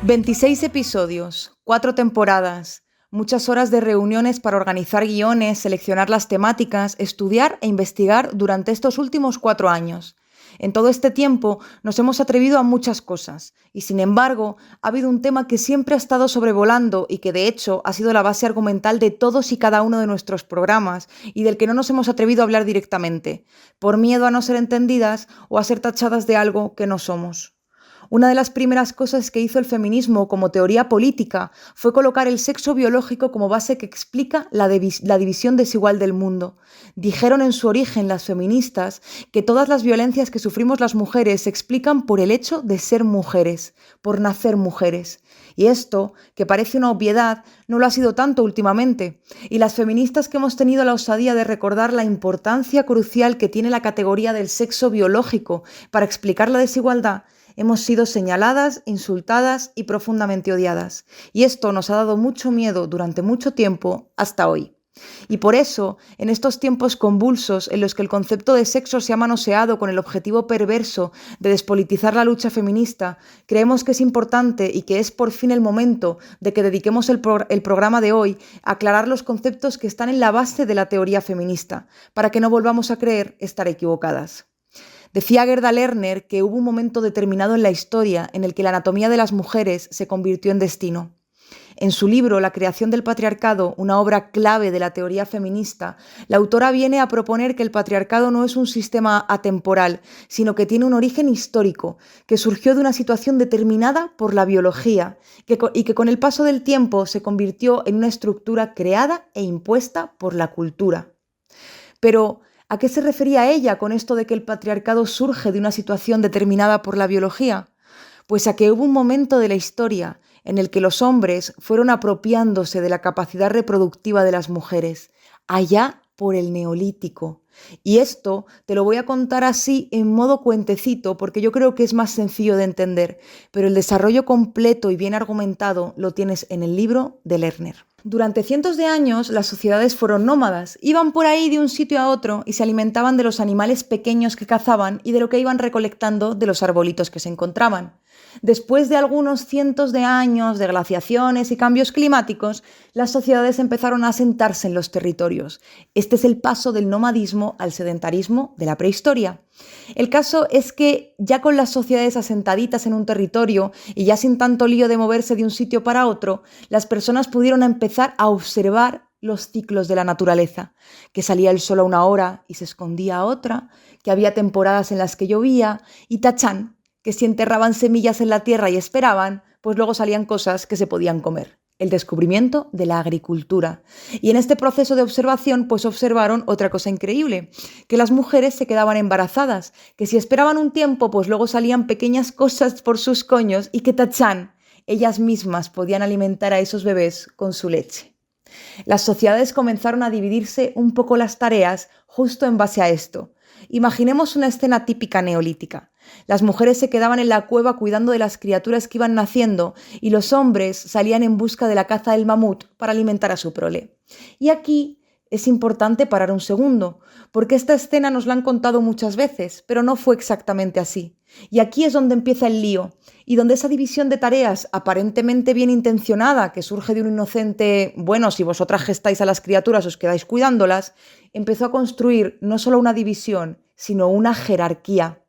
26 episodios, 4 temporadas, muchas horas de reuniones para organizar guiones, seleccionar las temáticas, estudiar e investigar durante estos últimos 4 años. En todo este tiempo nos hemos atrevido a muchas cosas y, sin embargo, ha habido un tema que siempre ha estado sobrevolando y que, de hecho, ha sido la base argumental de todos y cada uno de nuestros programas y del que no nos hemos atrevido a hablar directamente, por miedo a no ser entendidas o a ser tachadas de algo que no somos. Una de las primeras cosas que hizo el feminismo como teoría política fue colocar el sexo biológico como base que explica la división desigual del mundo. Dijeron en su origen las feministas que todas las violencias que sufrimos las mujeres se explican por el hecho de ser mujeres, por nacer mujeres. Y esto, que parece una obviedad, no lo ha sido tanto últimamente. Y las feministas que hemos tenido la osadía de recordar la importancia crucial que tiene la categoría del sexo biológico para explicar la desigualdad, hemos sido señaladas, insultadas y profundamente odiadas. Y esto nos ha dado mucho miedo durante mucho tiempo hasta hoy. Y por eso, en estos tiempos convulsos en los que el concepto de sexo se ha manoseado con el objetivo perverso de despolitizar la lucha feminista, creemos que es importante y que es por fin el momento de que dediquemos el programa de hoy a aclarar los conceptos que están en la base de la teoría feminista, para que no volvamos a creer estar equivocadas. Decía Gerda Lerner que hubo un momento determinado en la historia en el que la anatomía de las mujeres se convirtió en destino. En su libro La creación del patriarcado, una obra clave de la teoría feminista, la autora viene a proponer que el patriarcado no es un sistema atemporal, sino que tiene un origen histórico, que surgió de una situación determinada por la biología y que con el paso del tiempo se convirtió en una estructura creada e impuesta por la cultura. Pero ¿a qué se refería ella con esto de que el patriarcado surge de una situación determinada por la biología? Pues a que hubo un momento de la historia en el que los hombres fueron apropiándose de la capacidad reproductiva de las mujeres, allá por el Neolítico. Y esto te lo voy a contar así en modo cuentecito porque yo creo que es más sencillo de entender, pero el desarrollo completo y bien argumentado lo tienes en el libro de Lerner. Durante cientos de años las sociedades fueron nómadas, iban por ahí de un sitio a otro y se alimentaban de los animales pequeños que cazaban y de lo que iban recolectando de los arbolitos que se encontraban. Después de algunos cientos de años de glaciaciones y cambios climáticos, las sociedades empezaron a asentarse en los territorios. Este es el paso del nomadismo al sedentarismo de la prehistoria. El caso es que ya con las sociedades asentaditas en un territorio y ya sin tanto lío de moverse de un sitio para otro, las personas pudieron empezar a observar los ciclos de la naturaleza, que salía el sol a una hora y se escondía a otra, que había temporadas en las que llovía y tachán, que si enterraban semillas en la tierra y esperaban, pues luego salían cosas que se podían comer. El descubrimiento de la agricultura. Y en este proceso de observación, pues observaron otra cosa increíble, que las mujeres se quedaban embarazadas, que si esperaban un tiempo, pues luego salían pequeñas cosas por sus coños y que tachán, ellas mismas podían alimentar a esos bebés con su leche. Las sociedades comenzaron a dividirse un poco las tareas justo en base a esto. Imaginemos una escena típica neolítica. Las mujeres se quedaban en la cueva cuidando de las criaturas que iban naciendo y los hombres salían en busca de la caza del mamut para alimentar a su prole. Y aquí es importante parar un segundo, porque esta escena nos la han contado muchas veces, pero no fue exactamente así. Y aquí es donde empieza el lío, y donde esa división de tareas aparentemente bien intencionada, que surge de un inocente, bueno, si vosotras gestáis a las criaturas os quedáis cuidándolas, empezó a construir no solo una división, sino una jerarquía.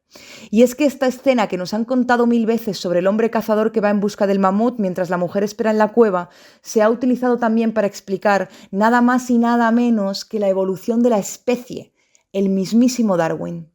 Y es que esta escena que nos han contado 1000 veces sobre el hombre cazador que va en busca del mamut mientras la mujer espera en la cueva, se ha utilizado también para explicar nada más y nada menos que la evolución de la especie, el mismísimo Darwin.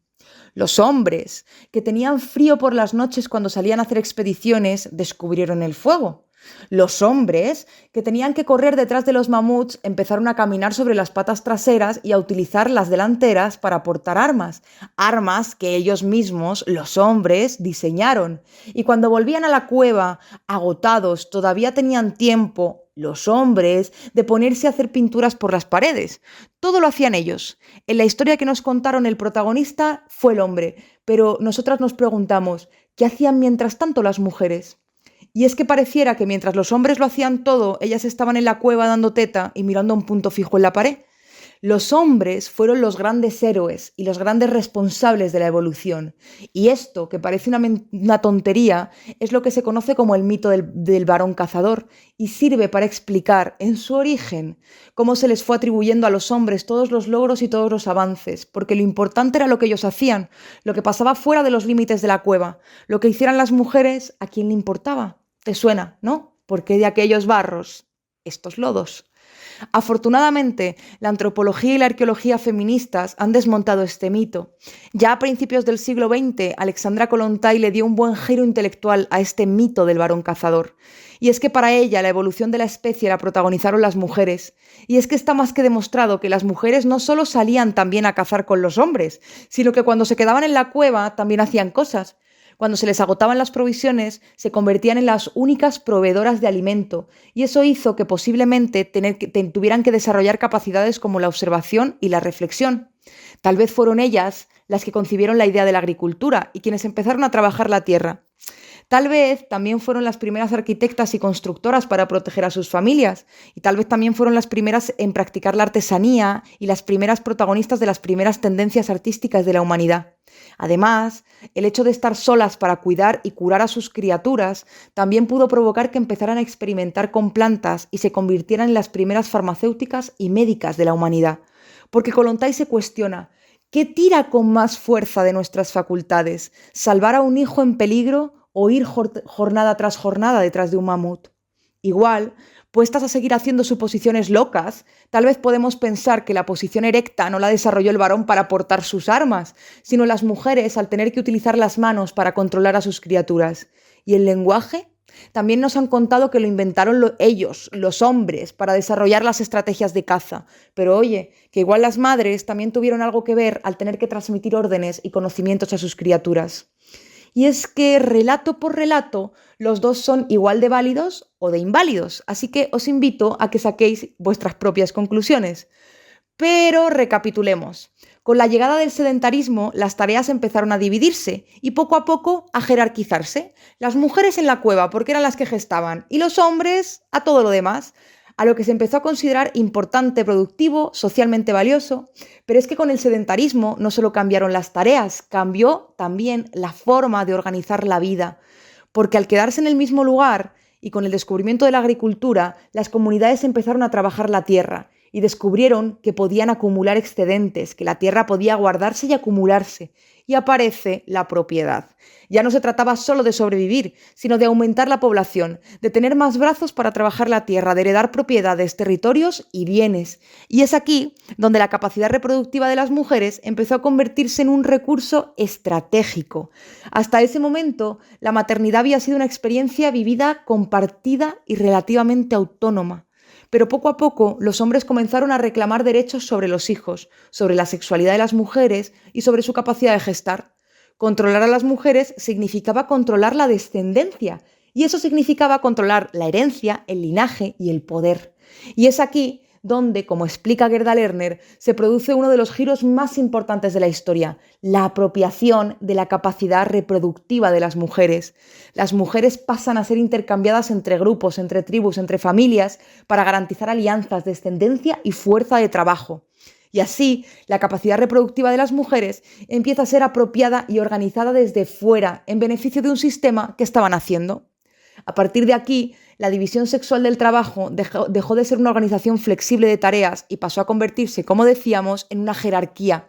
Los hombres, que tenían frío por las noches cuando salían a hacer expediciones, descubrieron el fuego. Los hombres, que tenían que correr detrás de los mamuts, empezaron a caminar sobre las patas traseras y a utilizar las delanteras para portar armas. Armas que ellos mismos, los hombres, diseñaron. Y cuando volvían a la cueva, agotados, todavía tenían tiempo, los hombres, de ponerse a hacer pinturas por las paredes. Todo lo hacían ellos. En la historia que nos contaron, el protagonista fue el hombre, pero nosotras nos preguntamos, ¿qué hacían mientras tanto las mujeres? Y es que pareciera que mientras los hombres lo hacían todo, ellas estaban en la cueva dando teta y mirando a un punto fijo en la pared. Los hombres fueron los grandes héroes y los grandes responsables de la evolución. Y esto, que parece una tontería, es lo que se conoce como el mito del varón cazador y sirve para explicar, en su origen, cómo se les fue atribuyendo a los hombres todos los logros y todos los avances, porque lo importante era lo que ellos hacían, lo que pasaba fuera de los límites de la cueva, lo que hicieran las mujeres, ¿a quién le importaba? ¿Te suena, no? Porque de aquellos barros, estos lodos. Afortunadamente, la antropología y la arqueología feministas han desmontado este mito. Ya a principios del siglo XX, Alexandra Kollontai le dio un buen giro intelectual a este mito del varón cazador. Y es que para ella la evolución de la especie la protagonizaron las mujeres. Y es que está más que demostrado que las mujeres no solo salían también a cazar con los hombres, sino que cuando se quedaban en la cueva también hacían cosas. Cuando se les agotaban las provisiones, se convertían en las únicas proveedoras de alimento, y eso hizo que posiblemente tuvieran que desarrollar capacidades como la observación y la reflexión. Tal vez fueron ellas las que concibieron la idea de la agricultura y quienes empezaron a trabajar la tierra. Tal vez también fueron las primeras arquitectas y constructoras para proteger a sus familias, y tal vez también fueron las primeras en practicar la artesanía y las primeras protagonistas de las primeras tendencias artísticas de la humanidad. Además, el hecho de estar solas para cuidar y curar a sus criaturas también pudo provocar que empezaran a experimentar con plantas y se convirtieran en las primeras farmacéuticas y médicas de la humanidad. Porque Kollontai se cuestiona: ¿qué tira con más fuerza de nuestras facultades? ¿Salvar a un hijo en peligro o ir jornada tras jornada detrás de un mamut? Igual, puestas a seguir haciendo suposiciones locas, tal vez podemos pensar que la posición erecta no la desarrolló el varón para portar sus armas, sino las mujeres al tener que utilizar las manos para controlar a sus criaturas. ¿Y el lenguaje? También nos han contado que lo inventaron ellos, los hombres, para desarrollar las estrategias de caza. Pero oye, que igual las madres también tuvieron algo que ver al tener que transmitir órdenes y conocimientos a sus criaturas. Y es que relato por relato, los dos son igual de válidos o de inválidos, así que os invito a que saquéis vuestras propias conclusiones. Pero recapitulemos. Con la llegada del sedentarismo, las tareas empezaron a dividirse y poco a poco a jerarquizarse. Las mujeres en la cueva porque eran las que gestaban y los hombres a todo lo demás, a lo que se empezó a considerar importante, productivo, socialmente valioso. Pero es que con el sedentarismo no solo cambiaron las tareas, cambió también la forma de organizar la vida. Porque al quedarse en el mismo lugar y con el descubrimiento de la agricultura, las comunidades empezaron a trabajar la tierra y descubrieron que podían acumular excedentes, que la tierra podía guardarse y acumularse. Y aparece la propiedad. Ya no se trataba solo de sobrevivir, sino de aumentar la población, de tener más brazos para trabajar la tierra, de heredar propiedades, territorios y bienes. Y es aquí donde la capacidad reproductiva de las mujeres empezó a convertirse en un recurso estratégico. Hasta ese momento, la maternidad había sido una experiencia vivida, compartida y relativamente autónoma. Pero poco a poco los hombres comenzaron a reclamar derechos sobre los hijos, sobre la sexualidad de las mujeres y sobre su capacidad de gestar. Controlar a las mujeres significaba controlar la descendencia, y eso significaba controlar la herencia, el linaje y el poder. Y es aquí donde, como explica Gerda Lerner, se produce uno de los giros más importantes de la historia, la apropiación de la capacidad reproductiva de las mujeres. Las mujeres pasan a ser intercambiadas entre grupos, entre tribus, entre familias, para garantizar alianzas, descendencia y fuerza de trabajo. Y así, la capacidad reproductiva de las mujeres empieza a ser apropiada y organizada desde fuera, en beneficio de un sistema que estaban haciendo. A partir de aquí, la división sexual del trabajo dejó de ser una organización flexible de tareas y pasó a convertirse, como decíamos, en una jerarquía.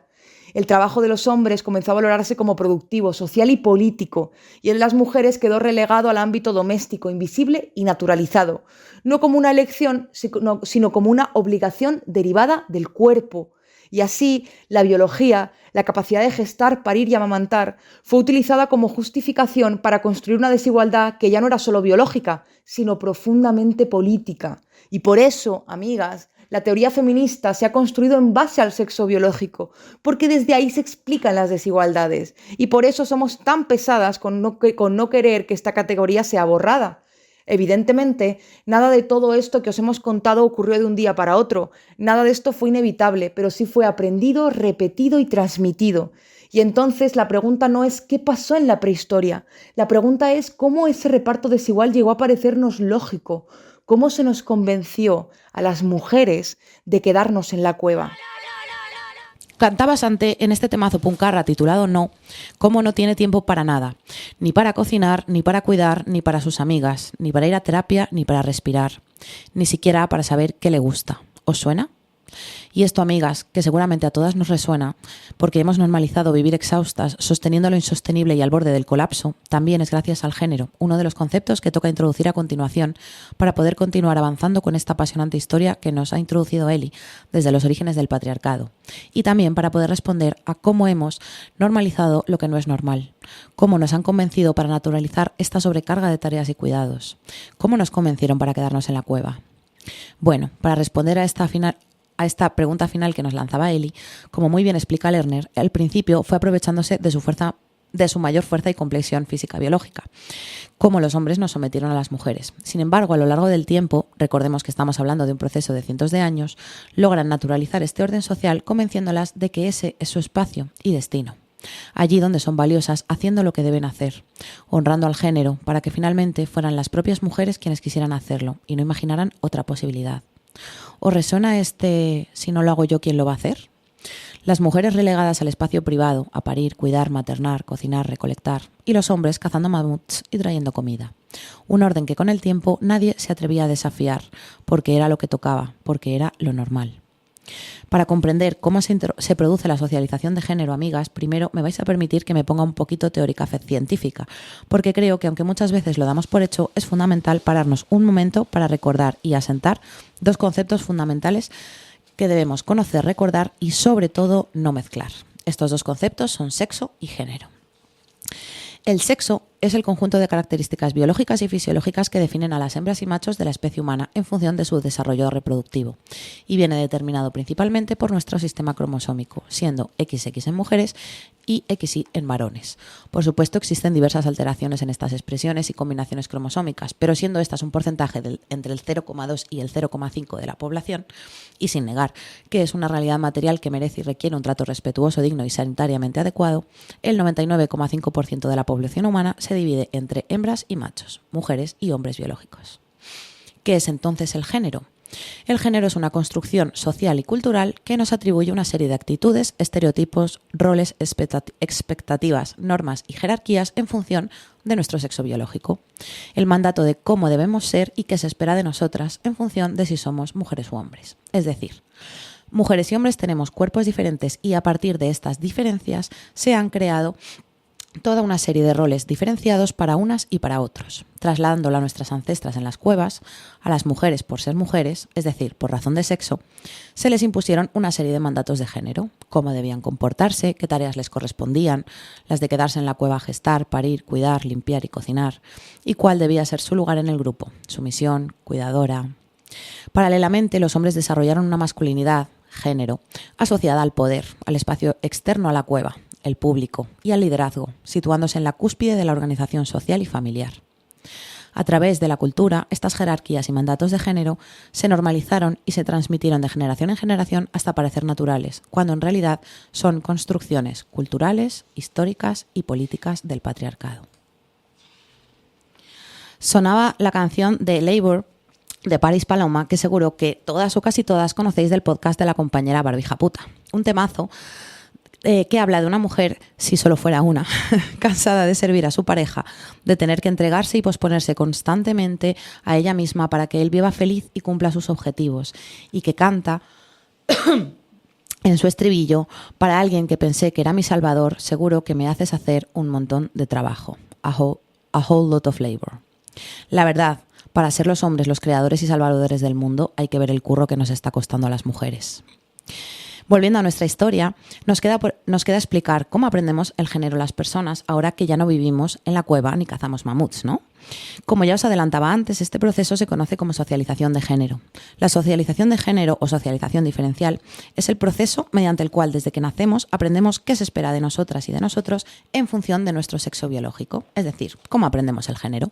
El trabajo de los hombres comenzó a valorarse como productivo, social y político, y el de las mujeres quedó relegado al ámbito doméstico, invisible y naturalizado, no como una elección, sino como una obligación derivada del cuerpo. Y así, la biología, la capacidad de gestar, parir y amamantar, fue utilizada como justificación para construir una desigualdad que ya no era solo biológica, sino profundamente política. Y por eso, amigas, la teoría feminista se ha construido en base al sexo biológico, porque desde ahí se explican las desigualdades. Y por eso somos tan pesadas con no querer que esta categoría sea borrada. Evidentemente, nada de todo esto que os hemos contado ocurrió de un día para otro. Nada de esto fue inevitable, pero sí fue aprendido, repetido y transmitido. Y entonces la pregunta no es ¿qué pasó en la prehistoria? La pregunta es ¿cómo ese reparto desigual llegó a parecernos lógico? ¿Cómo se nos convenció a las mujeres de quedarnos en la cueva? Cantaba bastante en este temazo puncarra titulado No, cómo no tiene tiempo para nada, ni para cocinar, ni para cuidar, ni para sus amigas, ni para ir a terapia, ni para respirar, ni siquiera para saber qué le gusta. ¿Os suena? Y esto, amigas, que seguramente a todas nos resuena, porque hemos normalizado vivir exhaustas, sosteniendo lo insostenible y al borde del colapso, también es gracias al género, uno de los conceptos que toca introducir a continuación para poder continuar avanzando con esta apasionante historia que nos ha introducido Eli desde los orígenes del patriarcado, y también para poder responder a cómo hemos normalizado lo que no es normal, cómo nos han convencido para naturalizar esta sobrecarga de tareas y cuidados, cómo nos convencieron para quedarnos en la cueva. Bueno, para responder a esta pregunta final que nos lanzaba Eli, como muy bien explica Lerner, al principio fue aprovechándose de su mayor fuerza y complexión física biológica, como los hombres nos sometieron a las mujeres. Sin embargo, a lo largo del tiempo, recordemos que estamos hablando de un proceso de cientos de años, logran naturalizar este orden social convenciéndolas de que ese es su espacio y destino. Allí donde son valiosas, haciendo lo que deben hacer, honrando al género, para que finalmente fueran las propias mujeres quienes quisieran hacerlo y no imaginaran otra posibilidad. ¿Os resuena si no lo hago yo, quién lo va a hacer? Las mujeres relegadas al espacio privado, a parir, cuidar, maternar, cocinar, recolectar, y los hombres cazando mamuts y trayendo comida. Un orden que con el tiempo nadie se atrevía a desafiar, porque era lo que tocaba, porque era lo normal. Para comprender cómo se produce la socialización de género, amigas, primero me vais a permitir que me ponga un poquito teórica científica, porque creo que aunque muchas veces lo damos por hecho, es fundamental pararnos un momento para recordar y asentar dos conceptos fundamentales que debemos conocer, recordar y sobre todo no mezclar. Estos dos conceptos son sexo y género. El sexo es el conjunto de características biológicas y fisiológicas que definen a las hembras y machos de la especie humana en función de su desarrollo reproductivo y viene determinado principalmente por nuestro sistema cromosómico, siendo XX en mujeres y XY en varones. Por supuesto, existen diversas alteraciones en estas expresiones y combinaciones cromosómicas, pero siendo estas un porcentaje entre el 0,2 y el 0,5 de la población, y sin negar que es una realidad material que merece y requiere un trato respetuoso, digno y sanitariamente adecuado, el 99,5% de la población humana se divide entre hembras y machos, mujeres y hombres biológicos. ¿Qué es entonces el género? El género es una construcción social y cultural que nos atribuye una serie de actitudes, estereotipos, roles, expectativas, normas y jerarquías en función de nuestro sexo biológico. El mandato de cómo debemos ser y qué se espera de nosotras en función de si somos mujeres u hombres. Es decir, mujeres y hombres tenemos cuerpos diferentes y a partir de estas diferencias se han creado toda una serie de roles diferenciados para unas y para otros, trasladándolo a nuestras ancestras en las cuevas. A las mujeres, por ser mujeres, es decir, por razón de sexo, se les impusieron una serie de mandatos de género, cómo debían comportarse, qué tareas les correspondían, las de quedarse en la cueva a gestar, parir, cuidar, limpiar y cocinar, y cuál debía ser su lugar en el grupo, sumisión, cuidadora. Paralelamente, los hombres desarrollaron una masculinidad, género, asociada al poder, al espacio externo a la cueva, el público y al liderazgo, situándose en la cúspide de la organización social y familiar. A través de la cultura, estas jerarquías y mandatos de género se normalizaron y se transmitieron de generación en generación hasta parecer naturales, cuando en realidad son construcciones culturales, históricas y políticas del patriarcado. Sonaba la canción de Labour de Paris Paloma, que seguro que todas o casi todas conocéis del podcast de la compañera Barbija Puta. Un temazo que habla de una mujer, si solo fuera una, cansada de servir a su pareja, de tener que entregarse y posponerse constantemente a ella misma para que él viva feliz y cumpla sus objetivos, y que canta en su estribillo: para alguien que pensé que era mi salvador, seguro que me haces hacer un montón de trabajo. A whole lot of labor. La verdad, para ser los hombres los creadores y salvadores del mundo, hay que ver el curro que nos está costando a las mujeres. Volviendo a nuestra historia, nos queda explicar cómo aprendemos el género las personas ahora que ya no vivimos en la cueva ni cazamos mamuts, ¿no? Como ya os adelantaba antes, este proceso se conoce como socialización de género. La socialización de género o socialización diferencial es el proceso mediante el cual desde que nacemos aprendemos qué se espera de nosotras y de nosotros en función de nuestro sexo biológico, es decir, cómo aprendemos el género.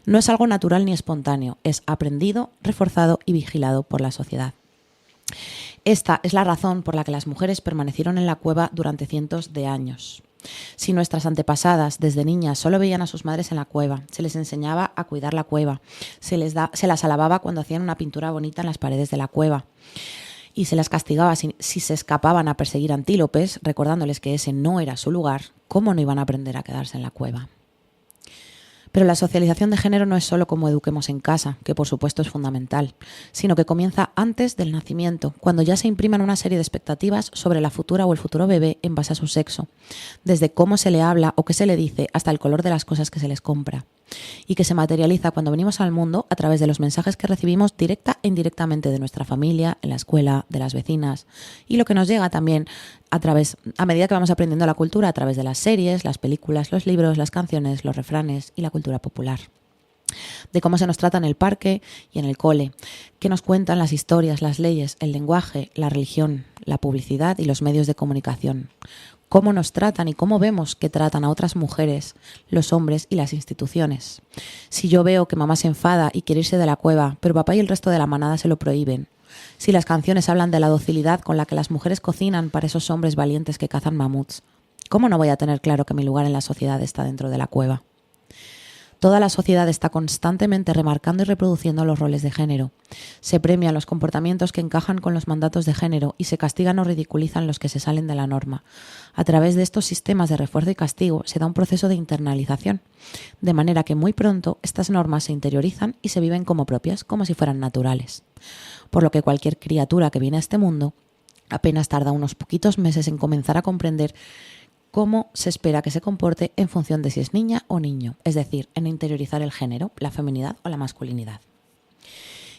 No es algo natural ni espontáneo, es aprendido, reforzado y vigilado por la sociedad. Esta es la razón por la que las mujeres permanecieron en la cueva durante cientos de años. Si nuestras antepasadas desde niñas solo veían a sus madres en la cueva, se les enseñaba a cuidar la cueva, se las alababa cuando hacían una pintura bonita en las paredes de la cueva, y se las castigaba si se escapaban a perseguir antílopes, recordándoles que ese no era su lugar, ¿cómo no iban a aprender a quedarse en la cueva? Pero la socialización de género no es solo cómo eduquemos en casa, que por supuesto es fundamental, sino que comienza antes del nacimiento, cuando ya se impriman una serie de expectativas sobre la futura o el futuro bebé en base a su sexo, desde cómo se le habla o qué se le dice hasta el color de las cosas que se les compra, y que se materializa cuando venimos al mundo a través de los mensajes que recibimos directa e indirectamente de nuestra familia, en la escuela, de las vecinas, y lo que nos llega también a medida que vamos aprendiendo la cultura, a través de las series, las películas, los libros, las canciones, los refranes y la cultura popular. De cómo se nos trata en el parque y en el cole, qué nos cuentan las historias, las leyes, el lenguaje, la religión, la publicidad y los medios de comunicación. Cómo nos tratan y cómo vemos que tratan a otras mujeres, los hombres y las instituciones. Si yo veo que mamá se enfada y quiere irse de la cueva, pero papá y el resto de la manada se lo prohíben. Si las canciones hablan de la docilidad con la que las mujeres cocinan para esos hombres valientes que cazan mamuts, ¿cómo no voy a tener claro que mi lugar en la sociedad está dentro de la cueva? Toda la sociedad está constantemente remarcando y reproduciendo los roles de género. Se premian los comportamientos que encajan con los mandatos de género y se castigan o ridiculizan los que se salen de la norma. A través de estos sistemas de refuerzo y castigo se da un proceso de internalización, de manera que muy pronto estas normas se interiorizan y se viven como propias, como si fueran naturales. Por lo que cualquier criatura que viene a este mundo apenas tarda unos poquitos meses en comenzar a comprender cómo se espera que se comporte en función de si es niña o niño, es decir, en interiorizar el género, la feminidad o la masculinidad.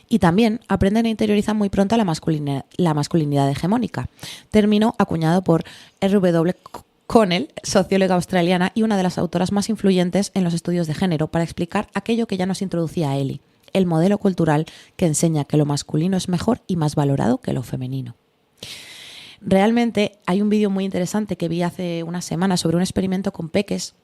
Y también aprenden e interiorizan muy pronto la masculinidad hegemónica, término acuñado por R.W. Connell, socióloga australiana y una de las autoras más influyentes en los estudios de género, para explicar aquello que ya nos introducía Eli, el modelo cultural que enseña que lo masculino es mejor y más valorado que lo femenino. Realmente hay un vídeo muy interesante que vi hace unas semanas sobre un experimento con peques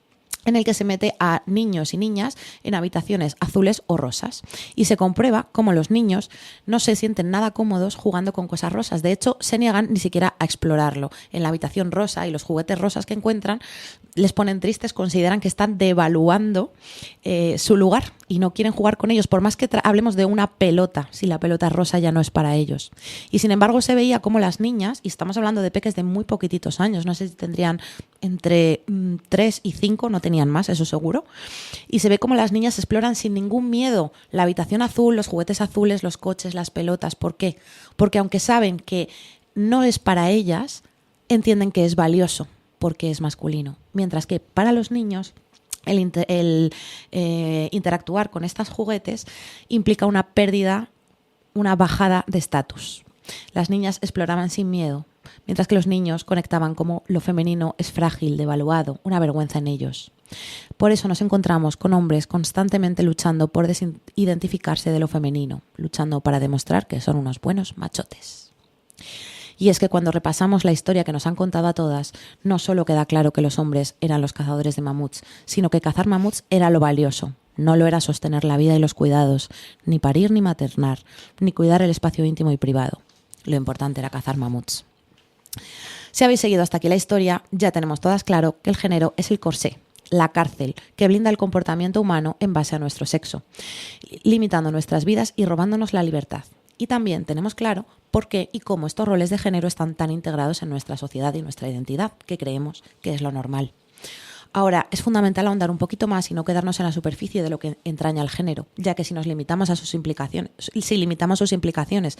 en el que se mete a niños y niñas en habitaciones azules o rosas y se comprueba cómo los niños no se sienten nada cómodos jugando con cosas rosas. De hecho, se niegan ni siquiera a explorarlo. En la habitación rosa y los juguetes rosas que encuentran les ponen tristes, consideran que están devaluando su lugar y no quieren jugar con ellos, por más que hablemos de una pelota, si la pelota rosa ya no es para ellos. Y sin embargo se veía como las niñas, y estamos hablando de peques de muy poquititos años, no sé si tendrían entre 3 y 5, no tenían más, eso seguro, y se ve como las niñas exploran sin ningún miedo la habitación azul, los juguetes azules, los coches, las pelotas. ¿Por qué? Porque aunque saben que no es para ellas, entienden que es valioso porque es masculino, mientras que para los niños el interactuar con estos juguetes implica una pérdida, una bajada de estatus. Las niñas exploraban sin miedo, mientras que los niños conectaban como lo femenino es frágil, devaluado, una vergüenza en ellos. Por eso nos encontramos con hombres constantemente luchando por desidentificarse de lo femenino, luchando para demostrar que son unos buenos machotes. Y es que cuando repasamos la historia que nos han contado a todas, no solo queda claro que los hombres eran los cazadores de mamuts, sino que cazar mamuts era lo valioso. No lo era sostener la vida y los cuidados, ni parir ni maternar, ni cuidar el espacio íntimo y privado. Lo importante era cazar mamuts. Si habéis seguido hasta aquí la historia, ya tenemos todas claro que el género es el corsé, la cárcel que blinda el comportamiento humano en base a nuestro sexo, limitando nuestras vidas y robándonos la libertad. Y también tenemos claro por qué y cómo estos roles de género están tan integrados en nuestra sociedad y nuestra identidad, que creemos que es lo normal. Ahora, es fundamental ahondar un poquito más y no quedarnos en la superficie de lo que entraña el género, ya que si limitamos sus implicaciones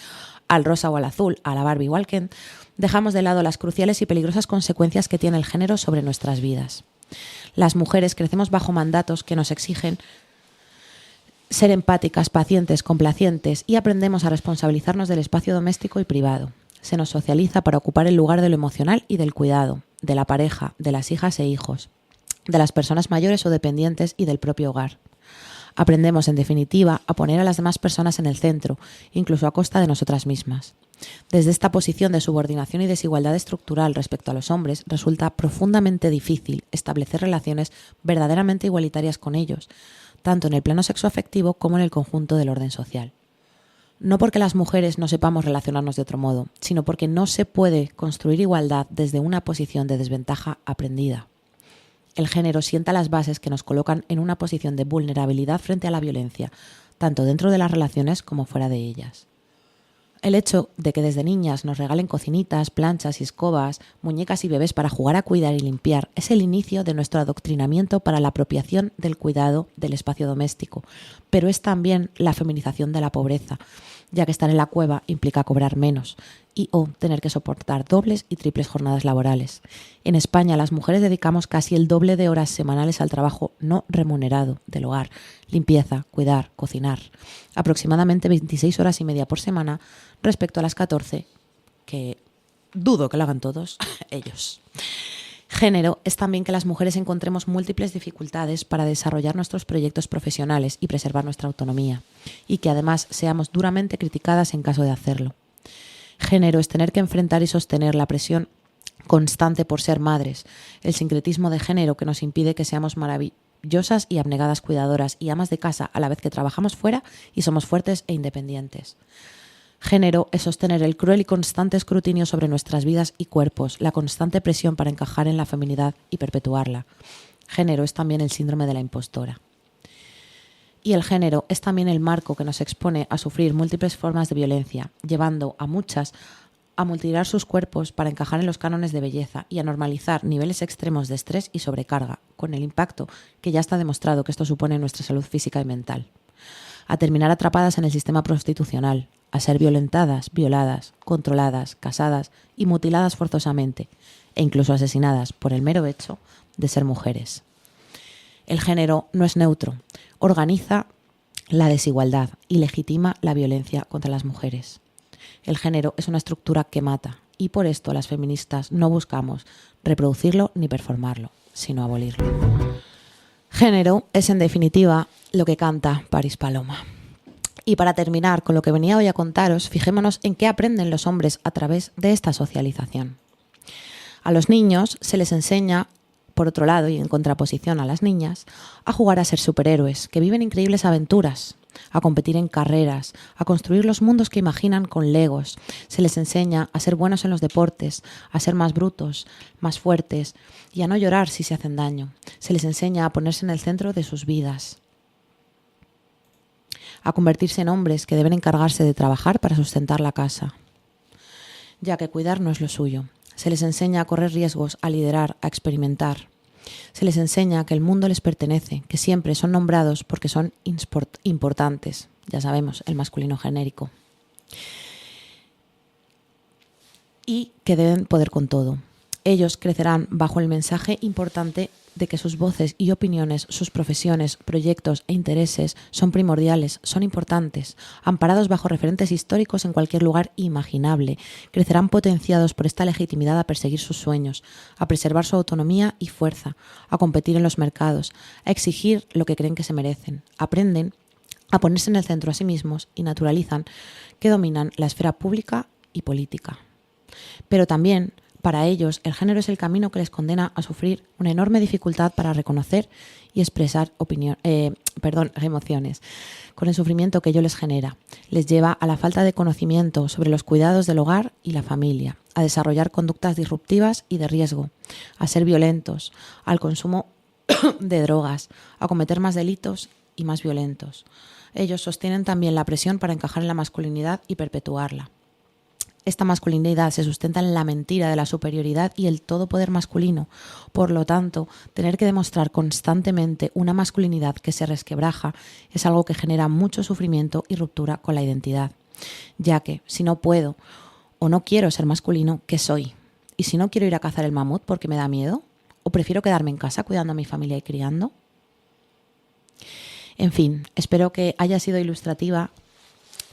al rosa o al azul, a la Barbie o al Ken, dejamos de lado las cruciales y peligrosas consecuencias que tiene el género sobre nuestras vidas. Las mujeres crecemos bajo mandatos que nos exigen ser empáticas, pacientes, complacientes, y aprendemos a responsabilizarnos del espacio doméstico y privado. Se nos socializa para ocupar el lugar de lo emocional y del cuidado, de la pareja, de las hijas e hijos, de las personas mayores o dependientes y del propio hogar. Aprendemos, en definitiva, a poner a las demás personas en el centro, incluso a costa de nosotras mismas. Desde esta posición de subordinación y desigualdad estructural respecto a los hombres, resulta profundamente difícil establecer relaciones verdaderamente igualitarias con ellos, tanto en el plano sexoafectivo como en el conjunto del orden social. No porque las mujeres no sepamos relacionarnos de otro modo, sino porque no se puede construir igualdad desde una posición de desventaja aprendida. El género sienta las bases que nos colocan en una posición de vulnerabilidad frente a la violencia, tanto dentro de las relaciones como fuera de ellas. El hecho de que desde niñas nos regalen cocinitas, planchas y escobas, muñecas y bebés para jugar a cuidar y limpiar es el inicio de nuestro adoctrinamiento para la apropiación del cuidado del espacio doméstico, pero es también la feminización de la pobreza, ya que estar en la cueva implica cobrar menos y o tener que soportar dobles y triples jornadas laborales. En España las mujeres dedicamos casi el doble de horas semanales al trabajo no remunerado del hogar, limpieza, cuidar, cocinar, aproximadamente 26 horas y media por semana respecto a las 14 que dudo que lo hagan todos ellos. Género es también que las mujeres encontremos múltiples dificultades para desarrollar nuestros proyectos profesionales y preservar nuestra autonomía, y que además seamos duramente criticadas en caso de hacerlo. Género es tener que enfrentar y sostener la presión constante por ser madres, el sincretismo de género que nos impide que seamos maravillosas y abnegadas cuidadoras y amas de casa a la vez que trabajamos fuera y somos fuertes e independientes. Género es sostener el cruel y constante escrutinio sobre nuestras vidas y cuerpos, la constante presión para encajar en la feminidad y perpetuarla. Género es también el síndrome de la impostora. Y el género es también el marco que nos expone a sufrir múltiples formas de violencia, llevando a muchas a mutilar sus cuerpos para encajar en los cánones de belleza y a normalizar niveles extremos de estrés y sobrecarga, con el impacto que ya está demostrado que esto supone en nuestra salud física y mental. A terminar atrapadas en el sistema prostitucional, a ser violentadas, violadas, controladas, casadas y mutiladas forzosamente, e incluso asesinadas por el mero hecho de ser mujeres. El género no es neutro, organiza la desigualdad y legitima la violencia contra las mujeres. El género es una estructura que mata, y por esto las feministas no buscamos reproducirlo ni performarlo, sino abolirlo. Género es, en definitiva, lo que canta París Paloma. Y para terminar con lo que venía hoy a contaros, fijémonos en qué aprenden los hombres a través de esta socialización. A los niños se les enseña, por otro lado, y en contraposición a las niñas, a jugar a ser superhéroes, que viven increíbles aventuras, a competir en carreras, a construir los mundos que imaginan con legos. Se les enseña a ser buenos en los deportes, a ser más brutos, más fuertes y a no llorar si se hacen daño. Se les enseña a ponerse en el centro de sus vidas, a convertirse en hombres que deben encargarse de trabajar para sustentar la casa, ya que cuidar no es lo suyo. Se les enseña a correr riesgos, a liderar, a experimentar. Se les enseña que el mundo les pertenece, que siempre son nombrados porque son importantes. Ya sabemos, el masculino genérico. Y que deben poder con todo. Ellos crecerán bajo el mensaje importante de que sus voces y opiniones, sus profesiones, proyectos e intereses son primordiales, son importantes, amparados bajo referentes históricos en cualquier lugar imaginable. Crecerán potenciados por esta legitimidad a perseguir sus sueños, a preservar su autonomía y fuerza, a competir en los mercados, a exigir lo que creen que se merecen. Aprenden a ponerse en el centro a sí mismos y naturalizan que dominan la esfera pública y política. Pero también, para ellos, el género es el camino que les condena a sufrir una enorme dificultad para reconocer y expresar emociones, con el sufrimiento que ello les genera. Les lleva a la falta de conocimiento sobre los cuidados del hogar y la familia, a desarrollar conductas disruptivas y de riesgo, a ser violentos, al consumo de drogas, a cometer más delitos y más violentos. Ellos sostienen también la presión para encajar en la masculinidad y perpetuarla. Esta masculinidad se sustenta en la mentira de la superioridad y el todopoder masculino. Por lo tanto, tener que demostrar constantemente una masculinidad que se resquebraja es algo que genera mucho sufrimiento y ruptura con la identidad. Ya que, si no puedo o no quiero ser masculino, ¿qué soy? Y si no quiero ir a cazar el mamut porque me da miedo, ¿o prefiero quedarme en casa cuidando a mi familia y criando? En fin, espero que haya sido ilustrativa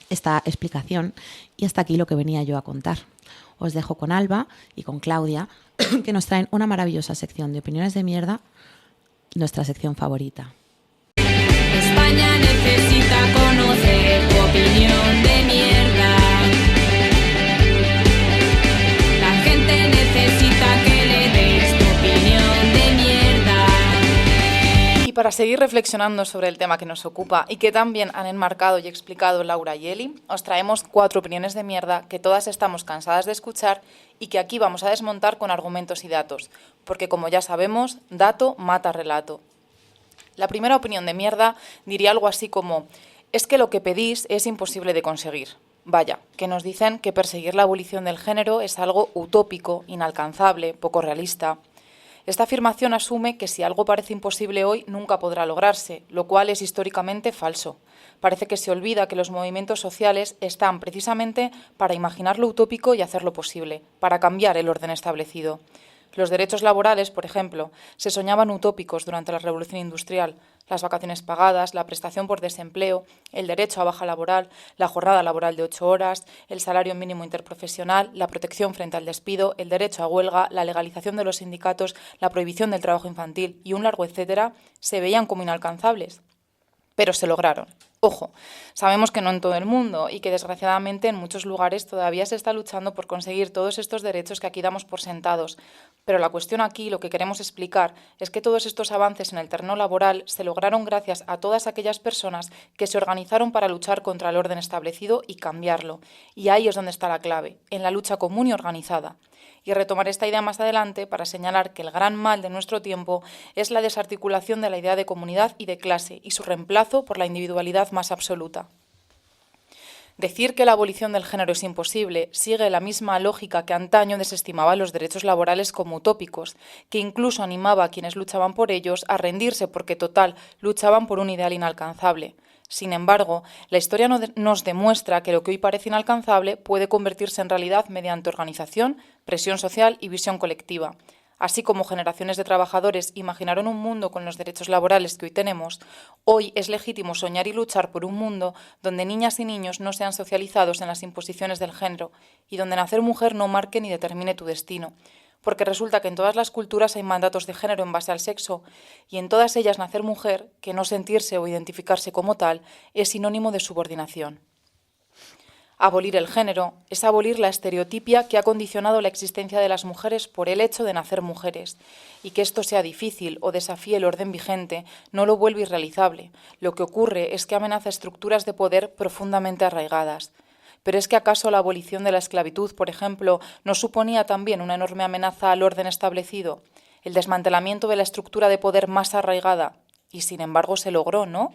esta explicación y hasta aquí lo que venía yo a contar. Os dejo con Alba y con Claudia, que nos traen una maravillosa sección de opiniones de mierda, nuestra sección favorita. España necesita conocer tu opinión de mierda. La gente necesita que le des tu opinión de mierda. Y para seguir reflexionando sobre el tema que nos ocupa y que también han enmarcado y explicado Laura y Eli, os traemos 4 opiniones de mierda que todas estamos cansadas de escuchar y que aquí vamos a desmontar con argumentos y datos, porque como ya sabemos, dato mata relato. La primera opinión de mierda diría algo así como: es que lo que pedís es imposible de conseguir. Vaya, que nos dicen que perseguir la abolición del género es algo utópico, inalcanzable, poco realista. Esta afirmación asume que si algo parece imposible hoy, nunca podrá lograrse, lo cual es históricamente falso. Parece que se olvida que los movimientos sociales están precisamente para imaginar lo utópico y hacerlo posible, para cambiar el orden establecido. Los derechos laborales, por ejemplo, se soñaban utópicos durante la Revolución Industrial. Las vacaciones pagadas, la prestación por desempleo, el derecho a baja laboral, la jornada laboral de 8 horas, el salario mínimo interprofesional, la protección frente al despido, el derecho a huelga, la legalización de los sindicatos, la prohibición del trabajo infantil y un largo etcétera, se veían como inalcanzables. Pero se lograron. Ojo, sabemos que no en todo el mundo y que desgraciadamente en muchos lugares todavía se está luchando por conseguir todos estos derechos que aquí damos por sentados. Pero la cuestión aquí, lo que queremos explicar, es que todos estos avances en el terreno laboral se lograron gracias a todas aquellas personas que se organizaron para luchar contra el orden establecido y cambiarlo. Y ahí es donde está la clave, en la lucha común y organizada. Y retomar esta idea más adelante para señalar que el gran mal de nuestro tiempo es la desarticulación de la idea de comunidad y de clase y su reemplazo por la individualidad más absoluta. Decir que la abolición del género es imposible sigue la misma lógica que antaño desestimaba los derechos laborales como utópicos, que incluso animaba a quienes luchaban por ellos a rendirse porque, total, luchaban por un ideal inalcanzable. Sin embargo, la historia nos demuestra que lo que hoy parece inalcanzable puede convertirse en realidad mediante organización, presión social y visión colectiva. Así como generaciones de trabajadores imaginaron un mundo con los derechos laborales que hoy tenemos, hoy es legítimo soñar y luchar por un mundo donde niñas y niños no sean socializados en las imposiciones del género y donde nacer mujer no marque ni determine tu destino. Porque resulta que en todas las culturas hay mandatos de género en base al sexo, y en todas ellas nacer mujer, que no sentirse o identificarse como tal, es sinónimo de subordinación. Abolir el género es abolir la estereotipia que ha condicionado la existencia de las mujeres por el hecho de nacer mujeres, y que esto sea difícil o desafíe el orden vigente no lo vuelve irrealizable. Lo que ocurre es que amenaza estructuras de poder profundamente arraigadas. ¿Pero es que acaso la abolición de la esclavitud, por ejemplo, no suponía también una enorme amenaza al orden establecido? El desmantelamiento de la estructura de poder más arraigada. Y sin embargo se logró, ¿no?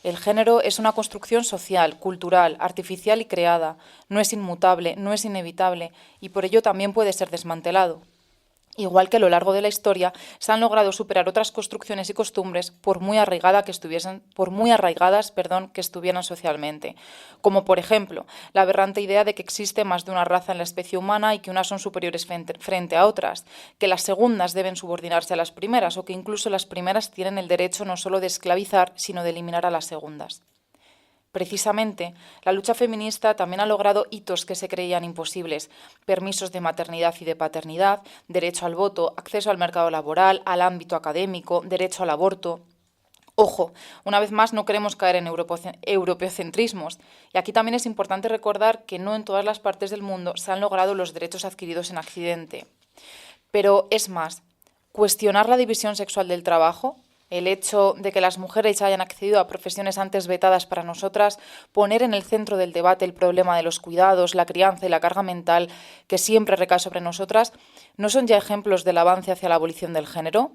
El género es una construcción social, cultural, artificial y creada. No es inmutable, no es inevitable, y por ello también puede ser desmantelado. Igual que a lo largo de la historia se han logrado superar otras construcciones y costumbres por muy arraigadas que estuvieran socialmente, como por ejemplo la aberrante idea de que existe más de una raza en la especie humana y que unas son superiores frente a otras, que las segundas deben subordinarse a las primeras o que incluso las primeras tienen el derecho no solo de esclavizar, sino de eliminar a las segundas. Precisamente, la lucha feminista también ha logrado hitos que se creían imposibles: permisos de maternidad y de paternidad, derecho al voto, acceso al mercado laboral, al ámbito académico, derecho al aborto. Ojo, una vez más no queremos caer en europeocentrismos, y aquí también es importante recordar que no en todas las partes del mundo se han logrado los derechos adquiridos en accidente. Pero es más, cuestionar la división sexual del trabajo, el hecho de que las mujeres hayan accedido a profesiones antes vetadas para nosotras, poner en el centro del debate el problema de los cuidados, la crianza y la carga mental que siempre recae sobre nosotras, ¿no son ya ejemplos del avance hacia la abolición del género?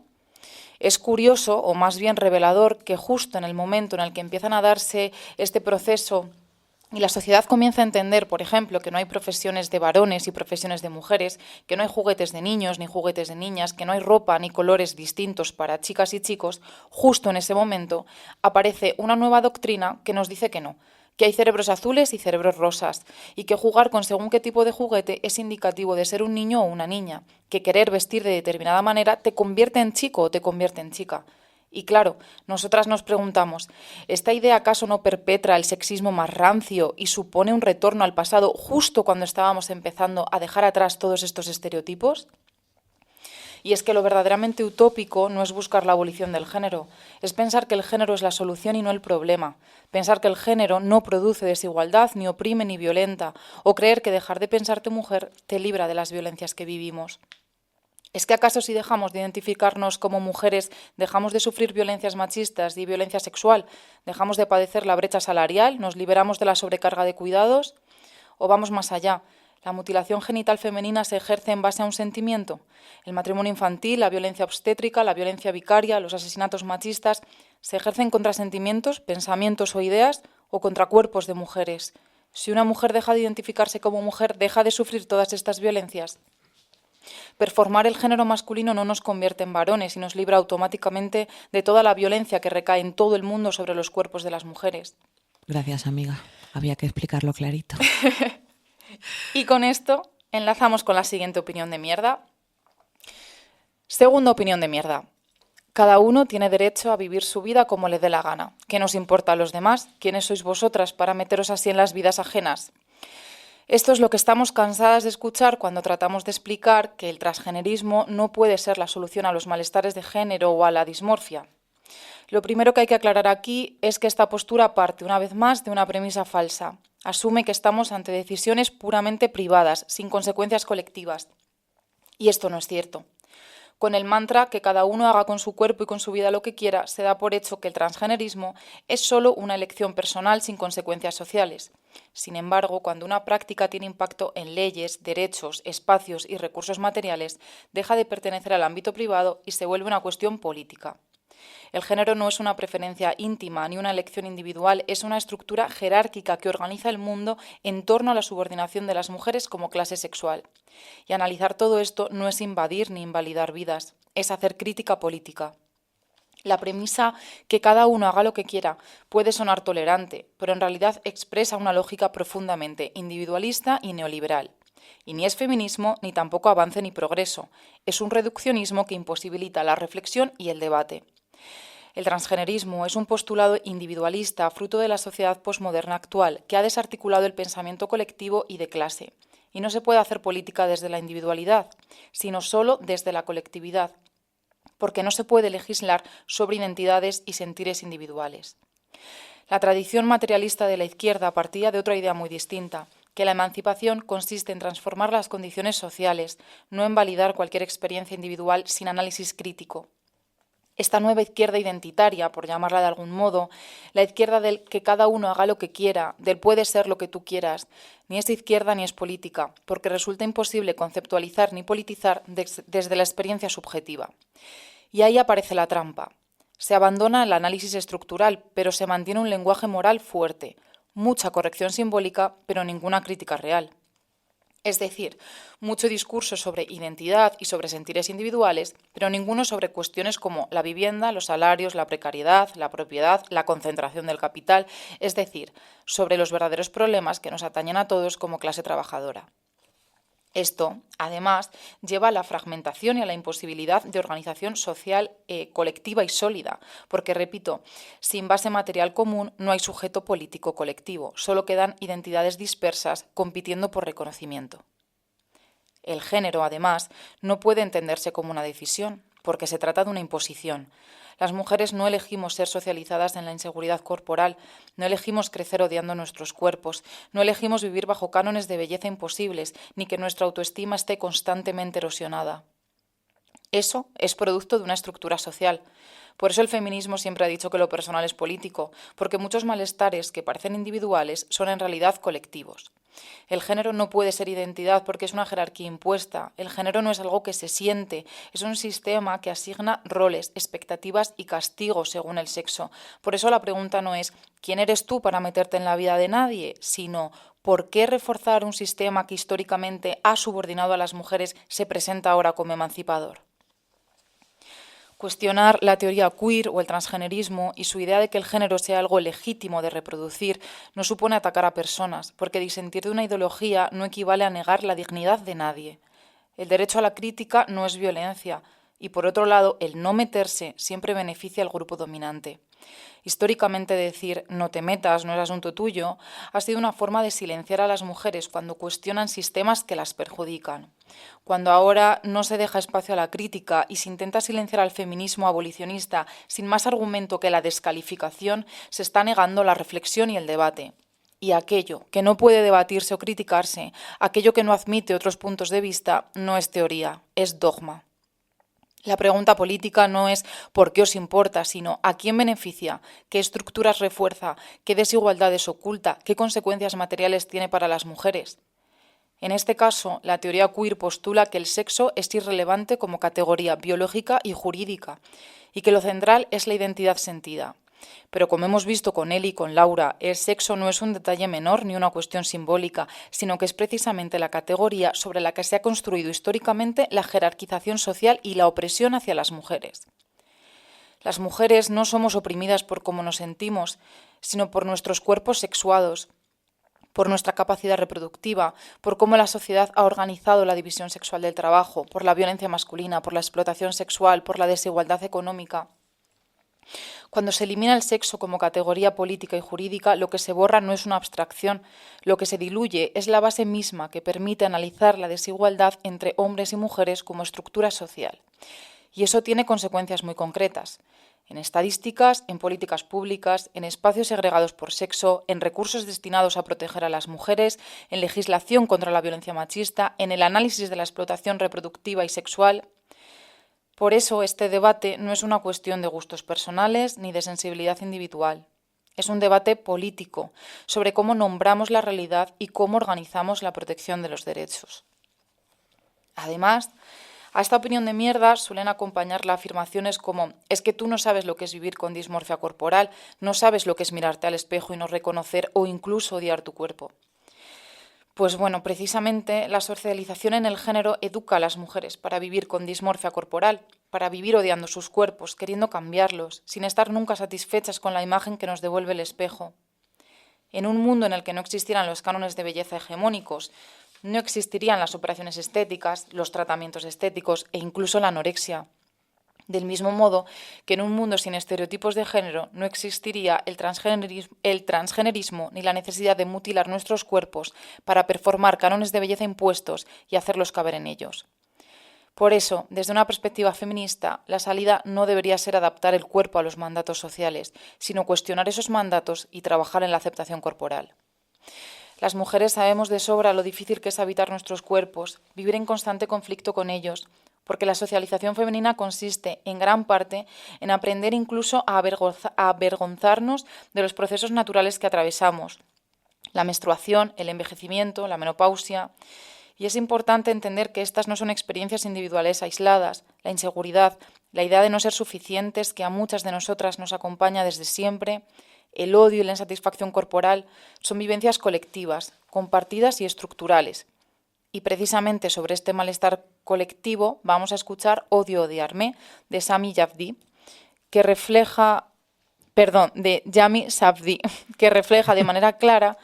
Es curioso, o más bien revelador, que justo en el momento en el que empiezan a darse este proceso y la sociedad comienza a entender, por ejemplo, que no hay profesiones de varones y profesiones de mujeres, que no hay juguetes de niños ni juguetes de niñas, que no hay ropa ni colores distintos para chicas y chicos, justo en ese momento aparece una nueva doctrina que nos dice que no, que hay cerebros azules y cerebros rosas, y que jugar con según qué tipo de juguete es indicativo de ser un niño o una niña, que querer vestir de determinada manera te convierte en chico o te convierte en chica. Y claro, nosotras nos preguntamos, ¿esta idea acaso no perpetra el sexismo más rancio y supone un retorno al pasado justo cuando estábamos empezando a dejar atrás todos estos estereotipos? Y es que lo verdaderamente utópico no es buscar la abolición del género, es pensar que el género es la solución y no el problema, pensar que el género no produce desigualdad, ni oprime ni violenta, o creer que dejar de pensarte mujer te libra de las violencias que vivimos. ¿Es que acaso si dejamos de identificarnos como mujeres, dejamos de sufrir violencias machistas y violencia sexual, dejamos de padecer la brecha salarial, nos liberamos de la sobrecarga de cuidados? ¿O vamos más allá? ¿La mutilación genital femenina se ejerce en base a un sentimiento? ¿El matrimonio infantil, la violencia obstétrica, la violencia vicaria, los asesinatos machistas se ejercen contra sentimientos, pensamientos o ideas o contra cuerpos de mujeres? Si una mujer deja de identificarse como mujer, deja de sufrir todas estas violencias. Performar el género masculino no nos convierte en varones y nos libra automáticamente de toda la violencia que recae en todo el mundo sobre los cuerpos de las mujeres. Gracias, amiga. Había que explicarlo clarito. Y con esto enlazamos con la siguiente opinión de mierda. Segunda opinión de mierda. Cada uno tiene derecho a vivir su vida como le dé la gana. ¿Qué nos importa a los demás? ¿Quiénes sois vosotras para meteros así en las vidas ajenas? Esto es lo que estamos cansadas de escuchar cuando tratamos de explicar que el transgenerismo no puede ser la solución a los malestares de género o a la dismorfia. Lo primero que hay que aclarar aquí es que esta postura parte, una vez más, de una premisa falsa. Asume que estamos ante decisiones puramente privadas, sin consecuencias colectivas. Y esto no es cierto. Con el mantra que cada uno haga con su cuerpo y con su vida lo que quiera, se da por hecho que el transgenerismo es solo una elección personal sin consecuencias sociales. Sin embargo, cuando una práctica tiene impacto en leyes, derechos, espacios y recursos materiales, deja de pertenecer al ámbito privado y se vuelve una cuestión política. El género no es una preferencia íntima ni una elección individual, es una estructura jerárquica que organiza el mundo en torno a la subordinación de las mujeres como clase sexual. Y analizar todo esto no es invadir ni invalidar vidas, es hacer crítica política. La premisa que cada uno haga lo que quiera puede sonar tolerante, pero en realidad expresa una lógica profundamente individualista y neoliberal. Y ni es feminismo, ni tampoco avance ni progreso. Es un reduccionismo que imposibilita la reflexión y el debate. El transgenerismo es un postulado individualista fruto de la sociedad posmoderna actual que ha desarticulado el pensamiento colectivo y de clase. Y no se puede hacer política desde la individualidad, sino solo desde la colectividad, porque no se puede legislar sobre identidades y sentires individuales. La tradición materialista de la izquierda partía de otra idea muy distinta, que la emancipación consiste en transformar las condiciones sociales, no en validar cualquier experiencia individual sin análisis crítico. Esta nueva izquierda identitaria, por llamarla de algún modo, la izquierda del que cada uno haga lo que quiera, del puede ser lo que tú quieras, ni es izquierda ni es política, porque resulta imposible conceptualizar ni politizar desde la experiencia subjetiva. Y ahí aparece la trampa. Se abandona el análisis estructural, pero se mantiene un lenguaje moral fuerte, mucha corrección simbólica, pero ninguna crítica real. Es decir, mucho discurso sobre identidad y sobre sentires individuales, pero ninguno sobre cuestiones como la vivienda, los salarios, la precariedad, la propiedad, la concentración del capital, es decir, sobre los verdaderos problemas que nos atañen a todos como clase trabajadora. Esto, además, lleva a la fragmentación y a la imposibilidad de organización social colectiva y sólida, porque, repito, sin base material común no hay sujeto político colectivo, solo quedan identidades dispersas compitiendo por reconocimiento. El género, además, no puede entenderse como una decisión, porque se trata de una imposición. Las mujeres no elegimos ser socializadas en la inseguridad corporal, no elegimos crecer odiando nuestros cuerpos, no elegimos vivir bajo cánones de belleza imposibles, ni que nuestra autoestima esté constantemente erosionada. Eso es producto de una estructura social. Por eso el feminismo siempre ha dicho que lo personal es político, porque muchos malestares que parecen individuales son en realidad colectivos. El género no puede ser identidad porque es una jerarquía impuesta. El género no es algo que se siente, es un sistema que asigna roles, expectativas y castigos según el sexo. Por eso la pregunta no es ¿quién eres tú para meterte en la vida de nadie?, sino ¿por qué reforzar un sistema que históricamente ha subordinado a las mujeres se presenta ahora como emancipador? Cuestionar la teoría queer o el transgenerismo y su idea de que el género sea algo legítimo de reproducir no supone atacar a personas, porque disentir de una ideología no equivale a negar la dignidad de nadie. El derecho a la crítica no es violencia y, por otro lado, el no meterse siempre beneficia al grupo dominante. Históricamente decir «no te metas, no es asunto tuyo» ha sido una forma de silenciar a las mujeres cuando cuestionan sistemas que las perjudican. Cuando ahora no se deja espacio a la crítica y se intenta silenciar al feminismo abolicionista sin más argumento que la descalificación, se está negando la reflexión y el debate. Y aquello que no puede debatirse o criticarse, aquello que no admite otros puntos de vista, no es teoría, es dogma. La pregunta política no es ¿por qué os importa?, sino ¿a quién beneficia?, ¿qué estructuras refuerza?, ¿qué desigualdades oculta?, ¿qué consecuencias materiales tiene para las mujeres? En este caso, la teoría queer postula que el sexo es irrelevante como categoría biológica y jurídica, y que lo central es la identidad sentida. Pero como hemos visto con él y con Laura, el sexo no es un detalle menor ni una cuestión simbólica, sino que es precisamente la categoría sobre la que se ha construido históricamente la jerarquización social y la opresión hacia las mujeres. Las mujeres no somos oprimidas por cómo nos sentimos, sino por nuestros cuerpos sexuados, por nuestra capacidad reproductiva, por cómo la sociedad ha organizado la división sexual del trabajo, por la violencia masculina, por la explotación sexual, por la desigualdad económica. Cuando se elimina el sexo como categoría política y jurídica, lo que se borra no es una abstracción, lo que se diluye es la base misma que permite analizar la desigualdad entre hombres y mujeres como estructura social. Y eso tiene consecuencias muy concretas. En estadísticas, en políticas públicas, en espacios segregados por sexo, en recursos destinados a proteger a las mujeres, en legislación contra la violencia machista, en el análisis de la explotación reproductiva y sexual. Por eso este debate no es una cuestión de gustos personales ni de sensibilidad individual. Es un debate político sobre cómo nombramos la realidad y cómo organizamos la protección de los derechos. Además, a esta opinión de mierda suelen acompañarla afirmaciones como «es que tú no sabes lo que es vivir con dismorfia corporal, no sabes lo que es mirarte al espejo y no reconocer o incluso odiar tu cuerpo». Pues bueno, precisamente la socialización en el género educa a las mujeres para vivir con dismorfia corporal, para vivir odiando sus cuerpos, queriendo cambiarlos, sin estar nunca satisfechas con la imagen que nos devuelve el espejo. En un mundo en el que no existieran los cánones de belleza hegemónicos, no existirían las operaciones estéticas, los tratamientos estéticos e incluso la anorexia. Del mismo modo que en un mundo sin estereotipos de género no existiría el transgenerismo ni la necesidad de mutilar nuestros cuerpos para performar cánones de belleza impuestos y hacerlos caber en ellos. Por eso, desde una perspectiva feminista, la salida no debería ser adaptar el cuerpo a los mandatos sociales, sino cuestionar esos mandatos y trabajar en la aceptación corporal. Las mujeres sabemos de sobra lo difícil que es habitar nuestros cuerpos, vivir en constante conflicto con ellos, porque la socialización femenina consiste, en gran parte, en aprender incluso a avergonzarnos de los procesos naturales que atravesamos, la menstruación, el envejecimiento, la menopausia. Y es importante entender que estas no son experiencias individuales aisladas. La inseguridad, la idea de no ser suficientes, que a muchas de nosotras nos acompaña desde siempre, el odio y la insatisfacción corporal son vivencias colectivas, compartidas y estructurales. Y precisamente sobre este malestar colectivo vamos a escuchar Odio odiarme de Sami Javdi, de Yami Savdi, que refleja de manera clara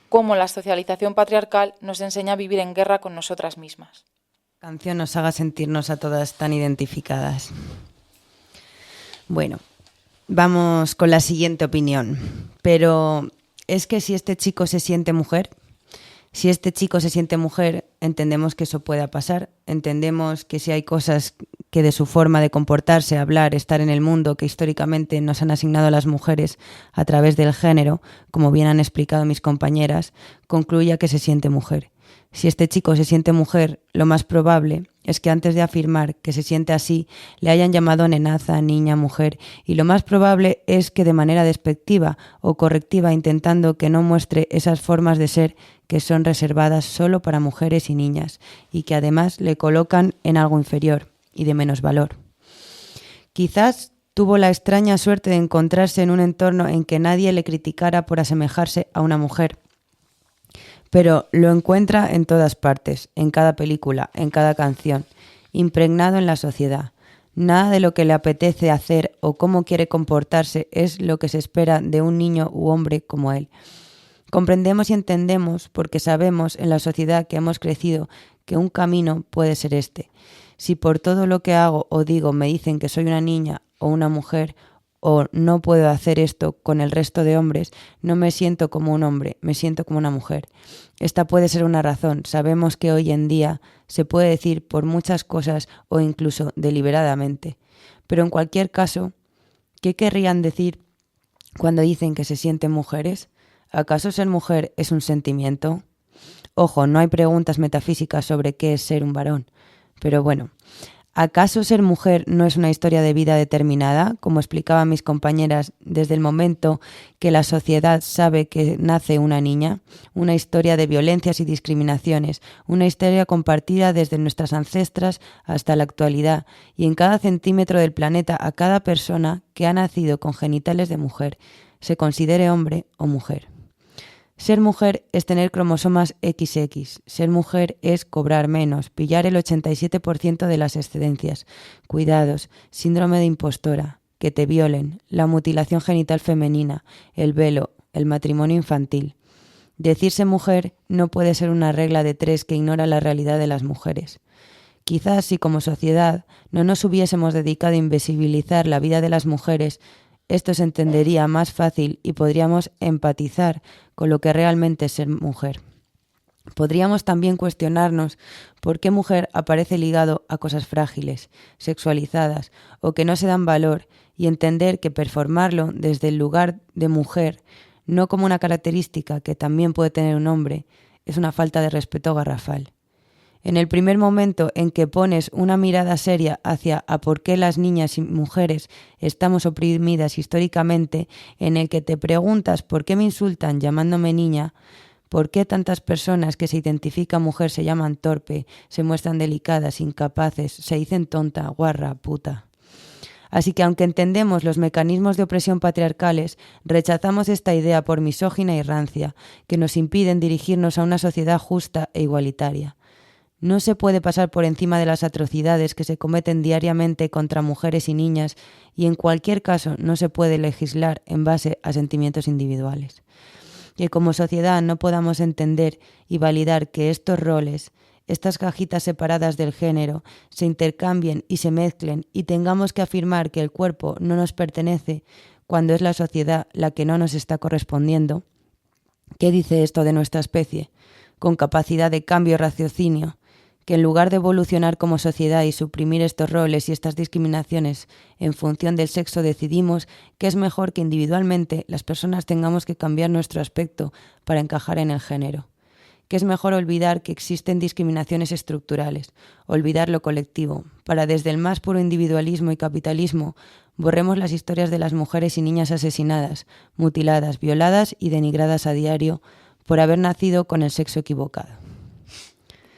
cómo la socialización patriarcal nos enseña a vivir en guerra con nosotras mismas. La canción nos haga sentirnos a todas tan identificadas. Bueno, vamos con la siguiente opinión. Pero es que si este chico se siente mujer, entendemos que eso pueda pasar. Entendemos que si hay cosas que de su forma de comportarse, hablar, estar en el mundo, que históricamente nos han asignado a las mujeres a través del género, como bien han explicado mis compañeras, concluya que se siente mujer. Si este chico se siente mujer, lo más probable es que antes de afirmar que se siente así, le hayan llamado nenaza, niña, mujer, y lo más probable es que de manera despectiva o correctiva, intentando que no muestre esas formas de ser que son reservadas solo para mujeres y niñas, y que además le colocan en algo inferior y de menos valor. Quizás tuvo la extraña suerte de encontrarse en un entorno en que nadie le criticara por asemejarse a una mujer, pero lo encuentra en todas partes, en cada película, en cada canción, impregnado en la sociedad. Nada de lo que le apetece hacer o cómo quiere comportarse es lo que se espera de un niño u hombre como él. Comprendemos y entendemos porque sabemos en la sociedad que hemos crecido que un camino puede ser este. Si por todo lo que hago o digo me dicen que soy una niña o una mujer o no puedo hacer esto con el resto de hombres, no me siento como un hombre, me siento como una mujer. Esta puede ser una razón. Sabemos que hoy en día se puede decir por muchas cosas o incluso deliberadamente. Pero en cualquier caso, ¿qué querrían decir cuando dicen que se sienten mujeres? ¿Acaso ser mujer es un sentimiento? Ojo, no hay preguntas metafísicas sobre qué es ser un varón. Pero bueno, ¿Acaso ser mujer no es una historia de vida determinada, como explicaban mis compañeras, desde el momento que la sociedad sabe que nace una niña? Una historia de violencias y discriminaciones, una historia compartida desde nuestras ancestras hasta la actualidad y en cada centímetro del planeta a cada persona que ha nacido con genitales de mujer, se considere hombre o mujer. Ser mujer es tener cromosomas XX. Ser mujer es cobrar menos, pillar el 87% de las excedencias, cuidados, síndrome de impostora, que te violen, la mutilación genital femenina, el velo, el matrimonio infantil. Decirse mujer no puede ser una regla de 3 que ignora la realidad de las mujeres. Quizás si como sociedad no nos hubiésemos dedicado a invisibilizar la vida de las mujeres, esto se entendería más fácil y podríamos empatizar con lo que realmente es ser mujer. Podríamos también cuestionarnos por qué mujer aparece ligado a cosas frágiles, sexualizadas o que no se dan valor y entender que performarlo desde el lugar de mujer, no como una característica que también puede tener un hombre, es una falta de respeto garrafal. En el primer momento en que pones una mirada seria hacia a por qué las niñas y mujeres estamos oprimidas históricamente, en el que te preguntas por qué me insultan llamándome niña, por qué tantas personas que se identifican mujer se llaman torpe, se muestran delicadas, incapaces, se dicen tonta, guarra, puta. Así que aunque entendemos los mecanismos de opresión patriarcales, rechazamos esta idea por misógina y rancia, que nos impiden dirigirnos a una sociedad justa e igualitaria. No se puede pasar por encima de las atrocidades que se cometen diariamente contra mujeres y niñas y en cualquier caso no se puede legislar en base a sentimientos individuales. Que como sociedad no podamos entender y validar que estos roles, estas cajitas separadas del género, se intercambien y se mezclen y tengamos que afirmar que el cuerpo no nos pertenece cuando es la sociedad la que no nos está correspondiendo. ¿Qué dice esto de nuestra especie? Con capacidad de cambio y raciocinio, que en lugar de evolucionar como sociedad y suprimir estos roles y estas discriminaciones en función del sexo, decidimos que es mejor que individualmente las personas tengamos que cambiar nuestro aspecto para encajar en el género. Que es mejor olvidar que existen discriminaciones estructurales, olvidar lo colectivo, para desde el más puro individualismo y capitalismo borremos las historias de las mujeres y niñas asesinadas, mutiladas, violadas y denigradas a diario por haber nacido con el sexo equivocado.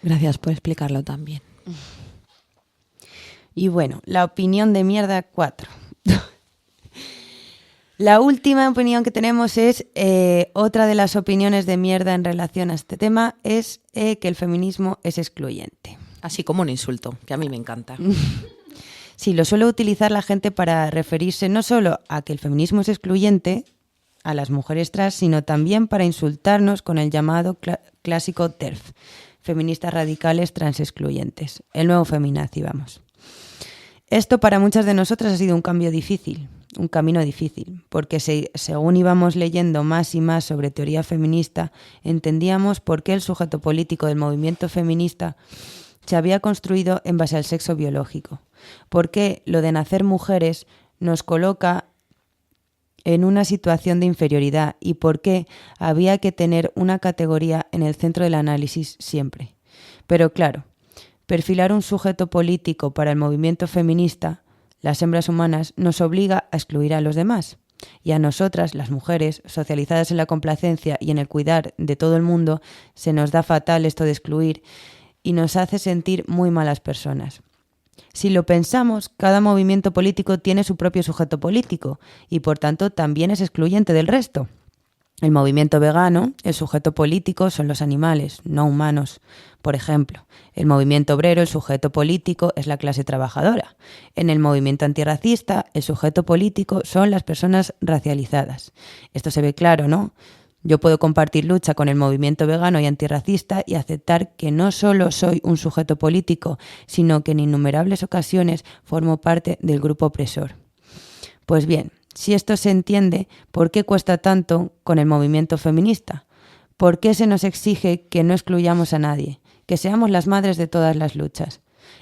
Gracias por explicarlo también. Y bueno, la opinión de mierda 4. La última opinión que tenemos es, otra de las opiniones de mierda en relación a este tema, es que el feminismo es excluyente. Así como un insulto, que a mí me encanta. Sí, lo suele utilizar la gente para referirse no solo a que el feminismo es excluyente a las mujeres trans, sino también para insultarnos con el llamado clásico TERF, feministas radicales transexcluyentes, el nuevo feminazi, vamos. Esto para muchas de nosotras ha sido un camino difícil, porque según íbamos leyendo más y más sobre teoría feminista, entendíamos por qué el sujeto político del movimiento feminista se había construido en base al sexo biológico, por qué lo de nacer mujeres nos coloca en una situación de inferioridad y por qué había que tener una categoría en el centro del análisis siempre. Pero claro, perfilar un sujeto político para el movimiento feminista, las hembras humanas, nos obliga a excluir a los demás. Y a nosotras, las mujeres, socializadas en la complacencia y en el cuidar de todo el mundo, se nos da fatal esto de excluir y nos hace sentir muy malas personas. Si lo pensamos, cada movimiento político tiene su propio sujeto político y por tanto también es excluyente del resto. El movimiento vegano, el sujeto político son los animales, no humanos. Por ejemplo, el movimiento obrero, el sujeto político es la clase trabajadora. En el movimiento antirracista, el sujeto político son las personas racializadas. Esto se ve claro, ¿no? Yo puedo compartir lucha con el movimiento vegano y antirracista y aceptar que no solo soy un sujeto político, sino que en innumerables ocasiones formo parte del grupo opresor. Pues bien, si esto se entiende, ¿por qué cuesta tanto con el movimiento feminista? ¿Por qué se nos exige que no excluyamos a nadie, que seamos las madres de todas las luchas?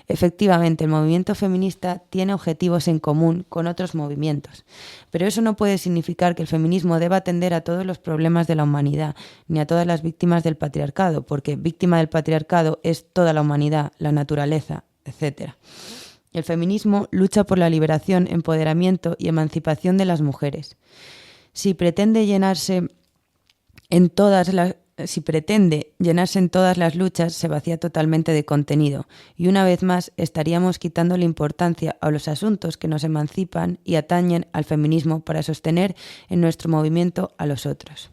Efectivamente, el movimiento feminista tiene objetivos en común con otros movimientos, pero eso no puede significar que el feminismo deba atender a todos los problemas de la humanidad, ni a todas las víctimas del patriarcado, porque víctima del patriarcado es toda la humanidad, la naturaleza, etc. El feminismo lucha por la liberación, empoderamiento y emancipación de las mujeres. Si pretende llenarse en todas las luchas, se vacía totalmente de contenido y una vez más estaríamos quitando la importancia a los asuntos que nos emancipan y atañen al feminismo para sostener en nuestro movimiento a los otros.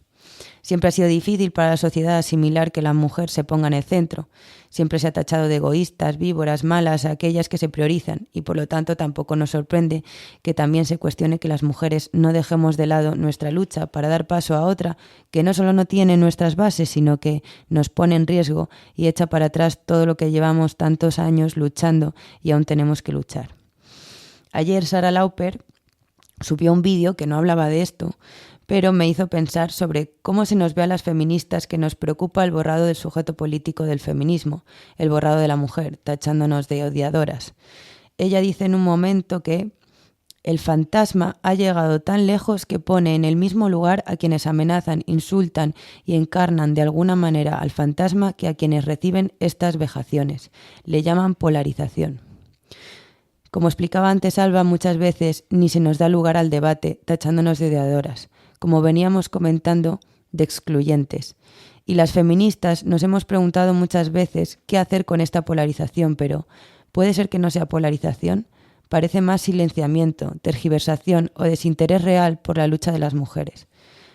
Siempre ha sido difícil para la sociedad asimilar que la mujer se ponga en el centro. Siempre se ha tachado de egoístas, víboras, malas a aquellas que se priorizan y por lo tanto tampoco nos sorprende que también se cuestione que las mujeres no dejemos de lado nuestra lucha para dar paso a otra que no solo no tiene nuestras bases, sino que nos pone en riesgo y echa para atrás todo lo que llevamos tantos años luchando y aún tenemos que luchar. Ayer Sarah Lauper subió un vídeo que no hablaba de esto, pero me hizo pensar sobre cómo se nos ve a las feministas que nos preocupa el borrado del sujeto político del feminismo, el borrado de la mujer, tachándonos de odiadoras. Ella dice en un momento que el fantasma ha llegado tan lejos que pone en el mismo lugar a quienes amenazan, insultan y encarnan de alguna manera al fantasma que a quienes reciben estas vejaciones. Le llaman polarización. Como explicaba antes Alba, muchas veces ni se nos da lugar al debate, tachándonos de odiadoras, como veníamos comentando, de excluyentes. Y las feministas nos hemos preguntado muchas veces qué hacer con esta polarización, pero ¿puede ser que no sea polarización? Parece más silenciamiento, tergiversación o desinterés real por la lucha de las mujeres.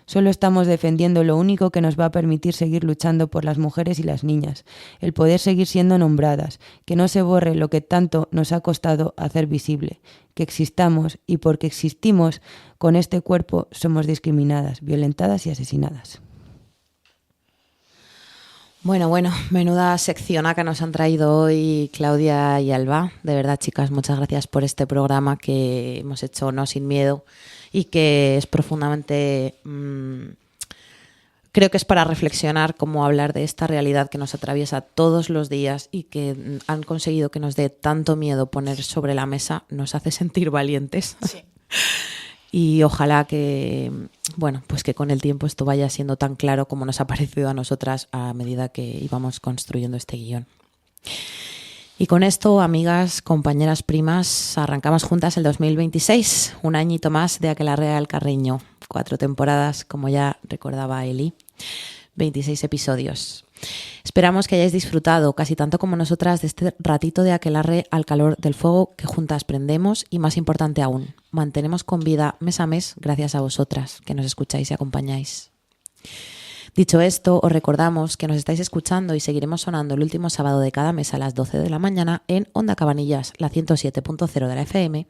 Solo estamos defendiendo lo único que nos va a permitir seguir luchando por las mujeres y las niñas, el poder seguir siendo nombradas, que no se borre lo que tanto nos ha costado hacer visible, que existamos y porque existimos con este cuerpo somos discriminadas, violentadas y asesinadas. Bueno, menuda sección que nos han traído hoy Claudia y Alba. De verdad, chicas, muchas gracias por este programa que hemos hecho No Sin Miedo y que es profundamente... creo que es para reflexionar cómo hablar de esta realidad que nos atraviesa todos los días y que han conseguido que nos dé tanto miedo poner sobre la mesa, nos hace sentir valientes. Sí. Y ojalá que, pues que con el tiempo esto vaya siendo tan claro como nos ha parecido a nosotras a medida que íbamos construyendo este guión. Y con esto, amigas, compañeras, primas, arrancamos juntas el 2026, un añito más de Aquelarre al Carreño. 4 temporadas, como ya recordaba Eli, 26 episodios. Esperamos que hayáis disfrutado casi tanto como nosotras de este ratito de aquelarre al calor del fuego que juntas prendemos y, más importante aún, mantenemos con vida mes a mes gracias a vosotras que nos escucháis y acompañáis. Dicho esto, os recordamos que nos estáis escuchando y seguiremos sonando el último sábado de cada mes a las 12 de la mañana en Onda Cabanillas, la 107.0 de la FM,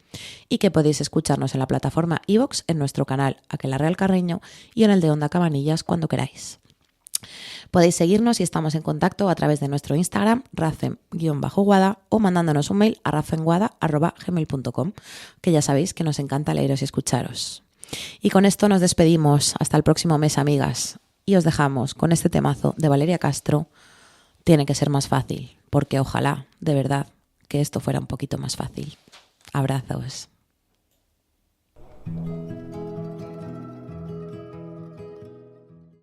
y que podéis escucharnos en la plataforma iVoox, en nuestro canal Aquelarre al Carreño y en el de Onda Cabanillas cuando queráis. Podéis seguirnos y estamos en contacto a través de nuestro Instagram, rafem_guada, o mandándonos un mail a rafemguada@gmail.com, que ya sabéis que nos encanta leeros y escucharos. Y con esto nos despedimos. Hasta el próximo mes, amigas. Y os dejamos con este temazo de Valeria Castro, Tiene que ser más fácil, porque ojalá, de verdad, que esto fuera un poquito más fácil. Abrazos.